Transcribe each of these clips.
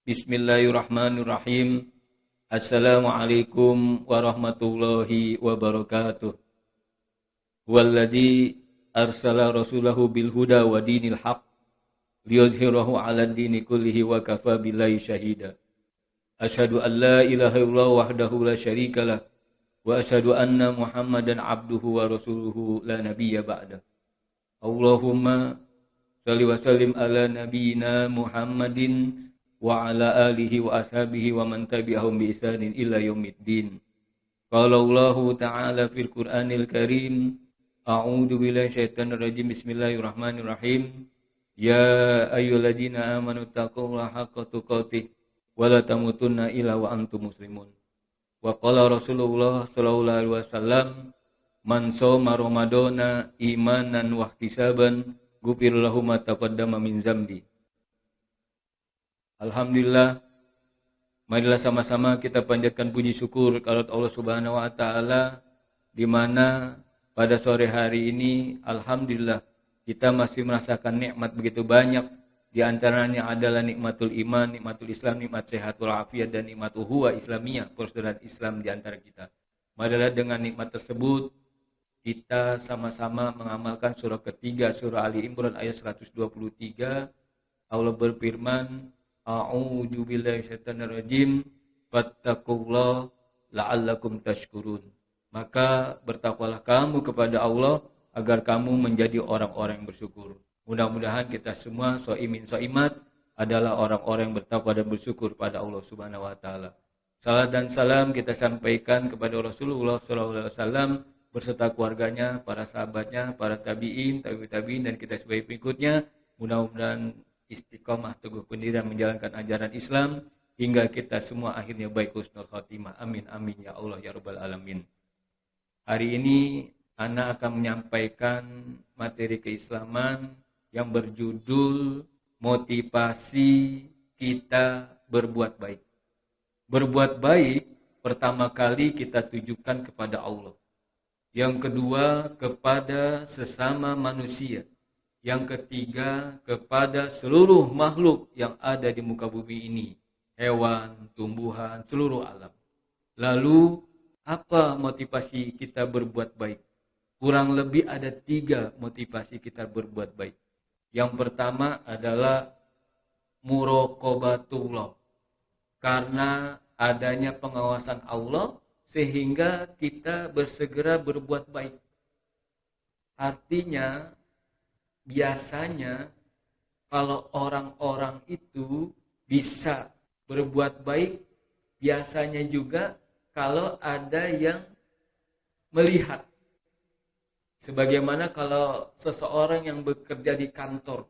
Bismillahirrahmanirrahim. Assalamualaikum warahmatullahi wabarakatuh. Walladzi arsala rasulahu bil huda wa dinil haq liyudhhirahu 'alad dini kullihi wa kafa billahi syahida. Asyhadu an la ilaha illallah wahdahu la syarikalah wa asyhadu anna Muhammadan abduhu wa rasuluhu la nabiyya ba'da. Allahumma shalli wa sallim ala nabiyyina Muhammadin wa ala alihi wa ashabihi wa man tabi'ahum bi ihsanin ila yaumiddin. Qala Allah ta'ala fil Qur'anil Karim, a'udzu billahi syaitonir rajim. Bismillahirrahmanirrahim. Ya ayyuhalladzina amanu taqullaha haqqa tuqatih wa la tamutunna illa wa antum muslimun. Wa qala Rasulullah sallallahu alaihi wasallam, man shoma ramadana imanan wa ihtisaban ghufir lahu ma taqaddama min dzambi. Alhamdulillah, marilah sama-sama kita panjatkan puji syukur kepada Allah Subhanahu wa taala, di mana pada sore hari ini alhamdulillah kita masih merasakan nikmat begitu banyak. Di antaranya adalah nikmatul iman, nikmatul Islam, nikmat sehatul afiat, dan nikmat uhuwah Islamiyah, persaudaraan Islam di antara kita. Marilah dengan nikmat tersebut kita sama-sama mengamalkan surah ketiga, surah Ali Imran ayat 123. Allah berfirman, a'udzu billahi syaitonir rajim, fattaqullaha la'allakum tashkurun. Maka bertakwalah kamu kepada Allah agar kamu menjadi orang-orang yang bersyukur. Mudah-mudahan kita semua soimin soimat adalah orang-orang yang bertakwa dan bersyukur pada Allah Subhanahu wa taala. Salat dan salam kita sampaikan kepada Rasulullah sallallahu alaihi wasallam berserta keluarganya, para sahabatnya, para tabi'in, tabi'in, dan kita sebagai pengikutnya. Mudah-mudahan istiqomah teguh pendirian menjalankan ajaran Islam hingga kita semua akhirnya baik husnul khatimah. Amin amin ya Allah ya rabbal alamin. Hari ini ana akan menyampaikan materi keislaman yang berjudul motivasi kita berbuat baik. Berbuat baik pertama kali kita tujukan kepada Allah. Yang kedua kepada sesama manusia. Yang ketiga kepada seluruh makhluk yang ada di muka bumi ini, hewan, tumbuhan, seluruh alam. Lalu apa motivasi kita berbuat baik? Kurang lebih ada 3 motivasi kita berbuat baik. Yang pertama adalah muraqabatullah, karena adanya pengawasan Allah sehingga kita bersegera berbuat baik. Artinya biasanya kalau orang-orang itu bisa berbuat baik, biasanya juga kalau ada yang melihat. Sebagaimana kalau seseorang yang bekerja di kantor,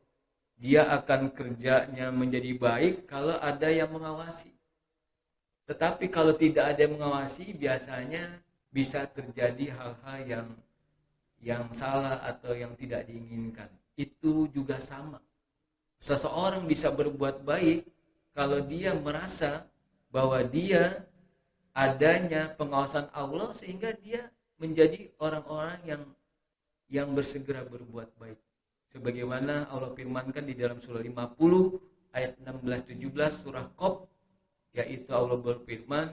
dia akan kerjanya menjadi baik kalau ada yang mengawasi. Tetapi kalau tidak ada yang mengawasi, biasanya bisa terjadi hal-hal yang salah atau yang tidak diinginkan. Itu juga sama. Seseorang bisa berbuat baik kalau dia merasa bahwa dia adanya pengawasan Allah sehingga dia menjadi orang-orang yang bersegera berbuat baik. Sebagaimana Allah firmankan di dalam surah 50 ayat 16-17 surah Qaf, yaitu Allah berfirman,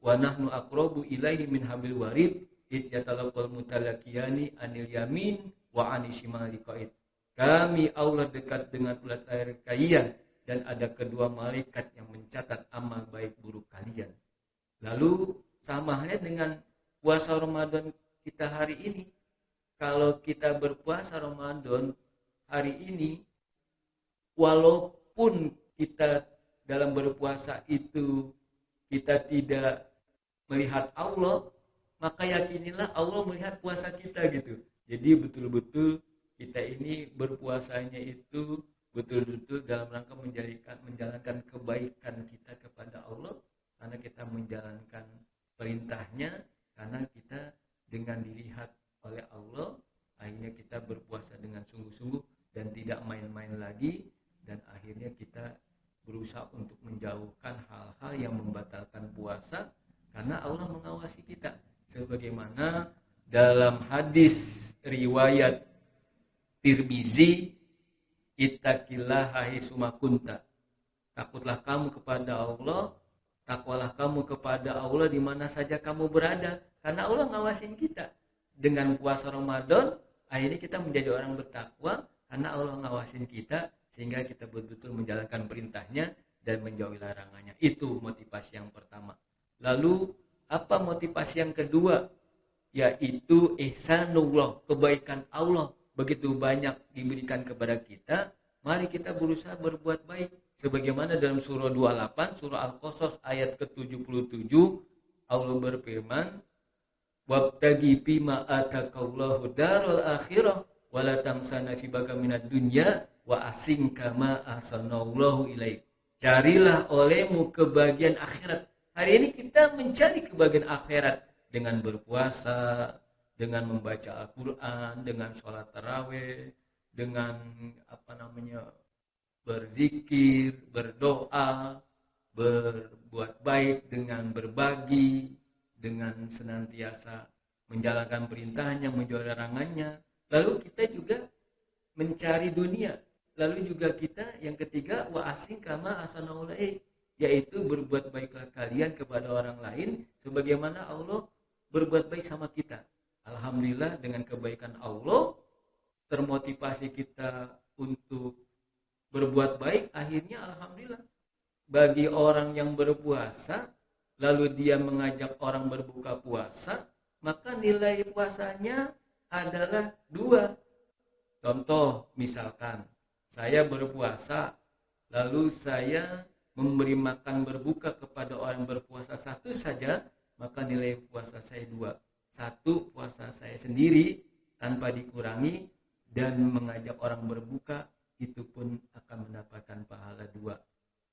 wa nahnu aqrabu ilaihi min hablil warid id yatalaqal mutalaqiyani anil yamin wa anishimali qa'id. Kami Allah dekat dengan ulat air kalian dan ada kedua malaikat yang mencatat amal baik buruk kalian. Lalu sama halnya dengan puasa Ramadan kita hari ini. Kalau kita berpuasa Ramadan hari ini, walaupun kita dalam berpuasa itu kita tidak melihat Allah, maka yakinilah Allah melihat puasa kita gitu. Jadi betul-betul kita ini berpuasanya itu betul-betul dalam rangka menjalankan kebaikan kita kepada Allah, karena kita menjalankan perintahnya, karena kita dengan dilihat oleh Allah, akhirnya kita berpuasa dengan sungguh-sungguh dan tidak main-main lagi, dan akhirnya kita berusaha untuk menjauhkan hal-hal yang membatalkan puasa karena Allah mengawasi kita. Sebagaimana dalam hadis riwayat Tirmizi, ittaqillaha haitsuma kunta. Takutlah kamu kepada Allah, takwalah kamu kepada Allah di mana saja kamu berada. Karena Allah ngawasin kita. Dengan puasa Ramadan, akhirnya kita menjadi orang bertakwa karena Allah ngawasin kita sehingga kita betul-betul menjalankan perintahnya dan menjauhi larangannya. Itu motivasi yang pertama. Lalu apa motivasi yang kedua? Yaitu ihsanullah, kebaikan Allah begitu banyak diberikan kepada kita. Mari kita berusaha berbuat baik. Sebagaimana dalam surah 28, surah Al-Qasas ayat ke-77, Allah berfirman, wabtagi bima atakallahu darul akhirah wala tansa nasibaka minad dunya wa asing kama ahsanallahu ilaik. Carilah olehmu kebahagiaan akhirat. Hari ini kita mencari kebahagiaan akhirat dengan berpuasa, dengan membaca Al-Qur'an, dengan sholat tarawih, dengan berzikir, berdoa, berbuat baik, dengan berbagi, dengan senantiasa menjalankan perintahnya, menjauhi larangannya. Lalu kita juga mencari dunia. Lalu juga kita yang ketiga, wa asing kama ahsanallahu, yaitu berbuat baiklah kalian kepada orang lain sebagaimana Allah berbuat baik sama kita. Alhamdulillah dengan kebaikan Allah termotivasi kita untuk berbuat baik. Akhirnya alhamdulillah bagi orang yang berpuasa lalu dia mengajak orang berbuka puasa, maka nilai puasanya adalah 2. Contoh misalkan saya berpuasa lalu saya memberi makan berbuka kepada orang berpuasa 1 saja, maka nilai puasa saya 2. 1 puasa saya sendiri tanpa dikurangi, dan mengajak orang berbuka itu pun akan mendapatkan pahala 2.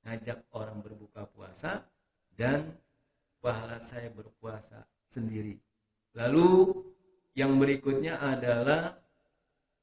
Ngajak orang berbuka puasa dan pahala saya berpuasa sendiri. Lalu yang berikutnya adalah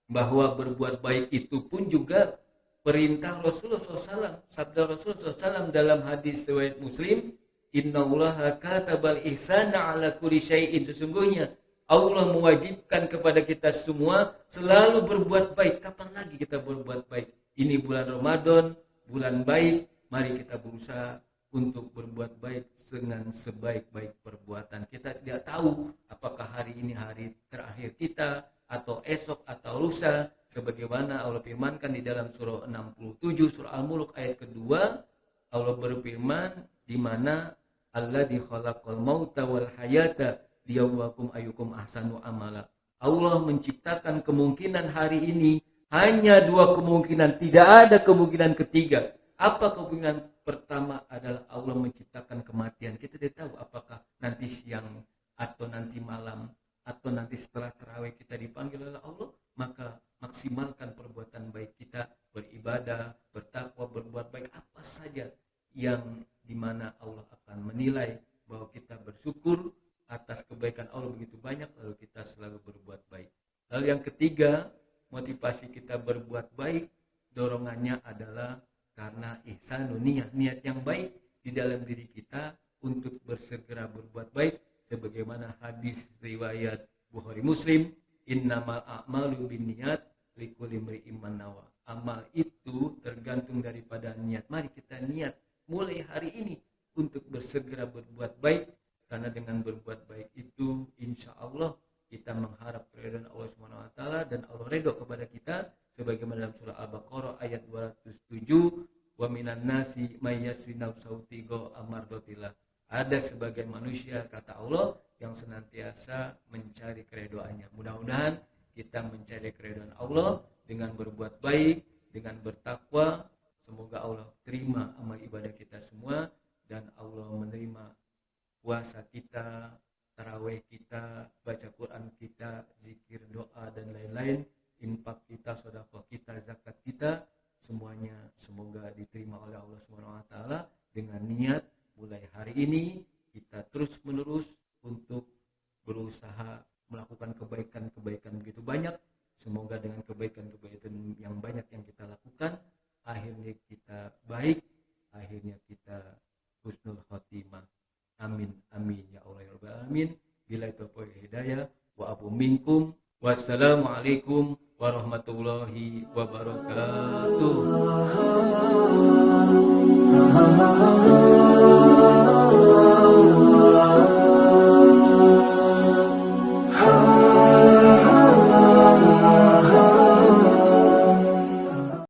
bahwa berbuat baik itu pun juga perintah Rasulullah SAW. Sabda Rasulullah SAW dalam hadis riwayat Muslim, innallaha katabal ihsana ala kulli syai'in, sesungguhnya Allah mewajibkan kepada kita semua selalu berbuat baik. Kapan lagi kita berbuat baik? Ini bulan Ramadan, bulan baik. Mari kita berusaha untuk berbuat baik dengan sebaik-baik perbuatan. Kita tidak tahu apakah hari ini hari terakhir kita, atau esok, atau lusa. Sebagaimana Allah firmankan di dalam surah 67, surah Al-Mulk ayat kedua, Allah berfirman di mana alladzi khalaqal mauta wal hayata liyabluwakum ayyukum ahsanu amala. Allah menciptakan kemungkinan hari ini hanya 2 kemungkinan, tidak ada kemungkinan ketiga. Apa kemungkinan pertama? Adalah Allah menciptakan kematian. Kita tidak tahu apakah nanti siang atau nanti malam atau nanti setelah tarawih kita dipanggil oleh Allah. Maka maksimalkan perbuatan baik kita, beribadah, bertakwa, berbuat baik apa saja yang dimana Allah akan menilai bahwa kita bersyukur atas kebaikan Allah begitu banyak, lalu kita selalu berbuat baik. Lalu yang ketiga, motivasi kita berbuat baik, dorongannya adalah karena ihsanun niyat, niat yang baik di dalam diri kita untuk bersegera berbuat baik. Sebagaimana hadis riwayat Bukhari Muslim, innamal a'malu binniyat likulli imri'in ma nawa. Amal itu tergantung daripada niat. Mari kita niat mulai hari ini untuk bersegera berbuat baik. Karena dengan berbuat baik itu insya Allah kita mengharap keridhaan Allah SWT dan Allah ridho kepada kita. Sebagaimana dalam surah Al-Baqarah ayat 207, wa minan nasi may yasri nafsahu tigo amardotillah. Ada sebagai manusia, kata Allah, yang senantiasa mencari keridhaannya. Mudah-mudahan kita mencari keridhaan Allah dengan berbuat baik, dengan bertakwa. Semoga Allah terima amal ibadah kita semua dan Allah menerima puasa kita, tarawih kita, baca Quran kita, zikir, doa, dan lain-lain, infak kita, sedekah kita, zakat kita, semuanya semoga diterima oleh Allah SWT dengan niat mulai hari ini kita terus menerus untuk berusaha melakukan kebaikan-kebaikan begitu banyak. Semoga dengan kebaikan-kebaikan yang banyak yang kita lakukan, akhirnya kita baik, akhirnya kita husnul khotimah. Amin, amin ya Allah ya Rabbal alamin. Bila taufiq hidayah wa abu minkum. Wassalamualaikum warahmatullahi wabarakatuh.